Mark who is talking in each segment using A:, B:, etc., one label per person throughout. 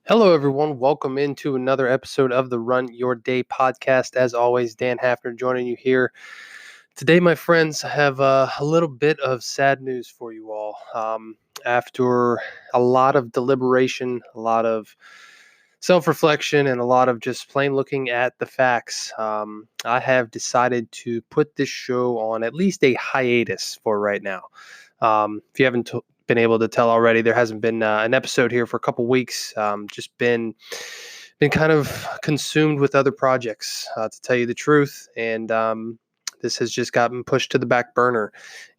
A: Hello, everyone. Welcome into another episode of the Run Your Day podcast. As always, Dan Hafner joining you here. Today, my friends, I have a little bit of sad news for you all. After a lot of deliberation, a lot of self reflection, and a lot of just plain looking at the facts, I have decided to put this show on at least a hiatus for right now. If you haven't been able to tell already, there hasn't been an episode here for a couple weeks. Just been kind of consumed with other projects, to tell you the truth, and this has just gotten pushed to the back burner.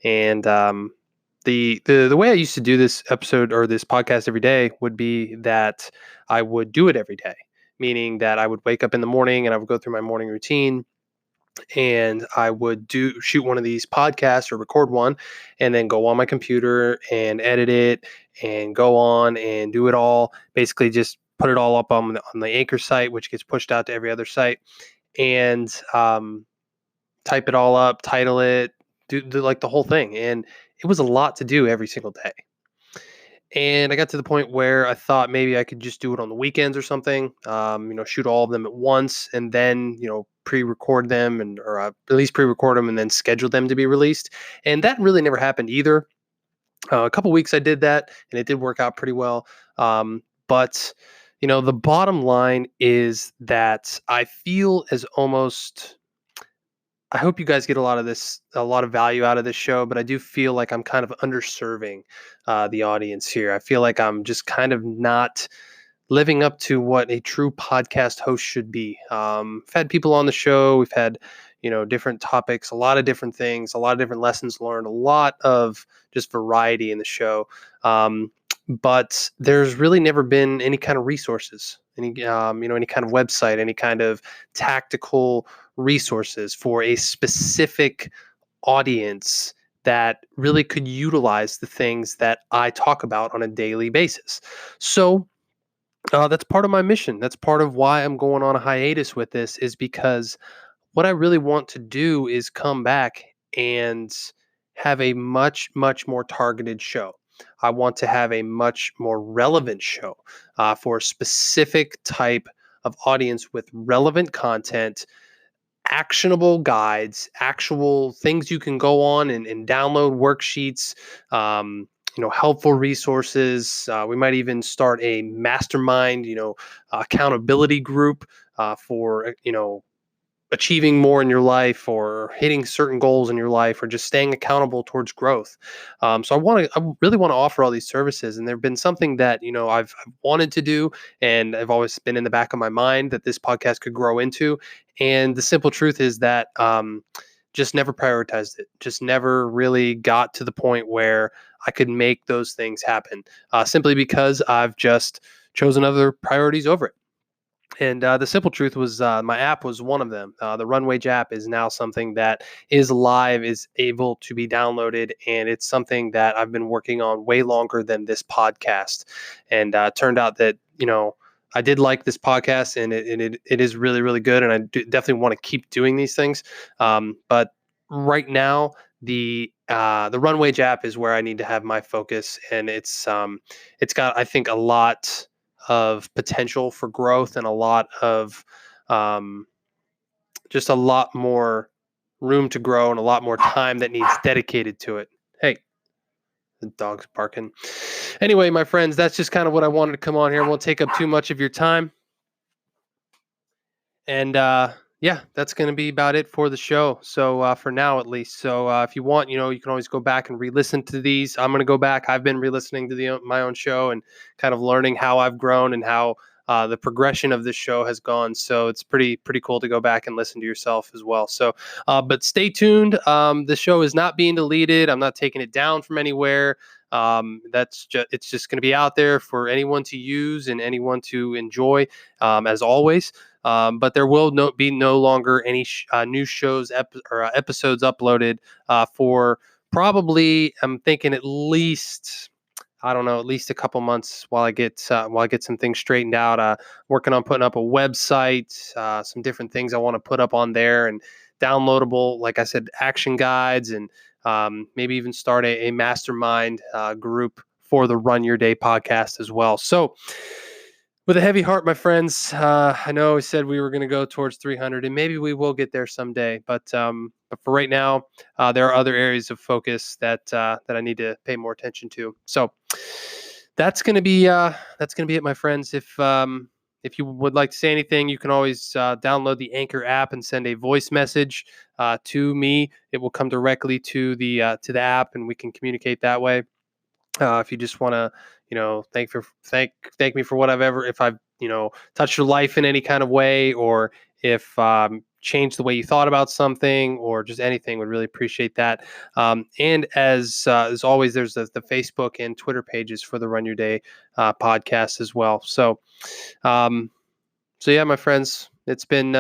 A: And the way I used to do this episode or this podcast every day would be that I would do it every day, meaning that I would wake up in the morning and I would go through my morning routine and I would shoot one of these podcasts or record one and then go on my computer and edit it and go on and do it all. Basically just put it all up on the Anchor site, which gets pushed out to every other site, and type it all up, title it, do like the whole thing. And it was a lot to do every single day. And I got to the point where I thought maybe I could just do it on the weekends or something. Shoot all of them at once, and then pre-record them or at least pre-record them and then schedule them to be released. And that really never happened either. A couple weeks I did that, and it did work out pretty well. But the bottom line is that I feel as almost I hope you guys get a lot of value out of this show, but I do feel like I'm kind of underserving the audience here. I feel like I'm just kind of not living up to what a true podcast host should be. I've had people on the show. We've had, different topics, a lot of different things, a lot of different lessons learned, a lot of just variety in the show. But there's really never been any kind of resources, any kind of website, any kind of tactical resources for a specific audience that really could utilize the things that I talk about on a daily basis. So that's part of my mission. That's part of why I'm going on a hiatus with this, is because what I really want to do is come back and have a much, much more targeted show. I want to have a much more relevant show for a specific type of audience with relevant content, actionable guides, actual things you can go on and download worksheets, helpful resources. We might even start a mastermind, accountability group for, achieving more in your life or hitting certain goals in your life or just staying accountable towards growth. So I really want to offer all these services, and they've been something that, I've wanted to do, and I've always been in the back of my mind that this podcast could grow into. And the simple truth is that, just never prioritized it, just never really got to the point where I could make those things happen, simply because I've just chosen other priorities over it. And the simple truth was, my app was one of them. The Runwage app is now something that is live, is able to be downloaded, and it's something that I've been working on way longer than this podcast. And it turned out that, I did like this podcast, and it is really, really good, and I definitely want to keep doing these things. But right now, the Runwage app is where I need to have my focus, and it's got, I think, a lot of potential for growth and a lot of um, just a lot more room to grow and a lot more time that needs dedicated to it. Hey, the dog's barking. Anyway, my friends, that's just kind of what I wanted to come on here. Won't take up too much of your time. And yeah, that's going to be about it for the show. So for now, at least. So if you want, you can always go back and re-listen to these. I'm going to go back. I've been re-listening to my own show and kind of learning how I've grown and how the progression of this show has gone. So it's pretty cool to go back and listen to yourself as well. So, but stay tuned. The show is not being deleted. I'm not taking it down from anywhere. It's just going to be out there for anyone to use and anyone to enjoy, as always. But there will be no longer any new shows or episodes uploaded for probably, I'm thinking, at least, I don't know, at least a couple months while I get some things straightened out. Working on putting up a website, some different things I want to put up on there, and downloadable, like I said, action guides, and maybe even start a mastermind group for the Run Your Day podcast as well. So with a heavy heart, my friends. I know we said we were going to go towards 300, and maybe we will get there someday. But for right now, there are other areas of focus that I need to pay more attention to. So that's going to be it, my friends. If you would like to say anything, you can always download the Anchor app and send a voice message to me. It will come directly to the app, and we can communicate that way. If you just want to, thank me for what if I've touched your life in any kind of way, or if changed the way you thought about something, or just anything, would really appreciate that. And as always, there's the Facebook and Twitter pages for the Run Your Day podcast as well. So yeah, my friends, it's been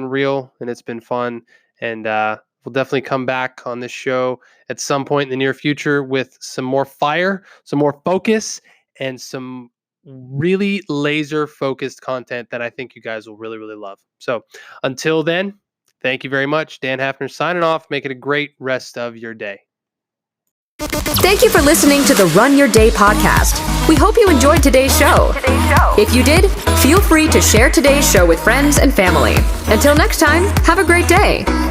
A: real, and it's been fun, and we'll definitely come back on this show at some point in the near future with some more fire, some more focus, and some really laser focused content that I think you guys will really, really love. So until then, thank you very much. Dan Hafner signing off. Make it a great rest of your day.
B: Thank you for listening to the Run Your Day podcast. We hope you enjoyed today's show. If you did, feel free to share today's show with friends and family. Until next time, have a great day.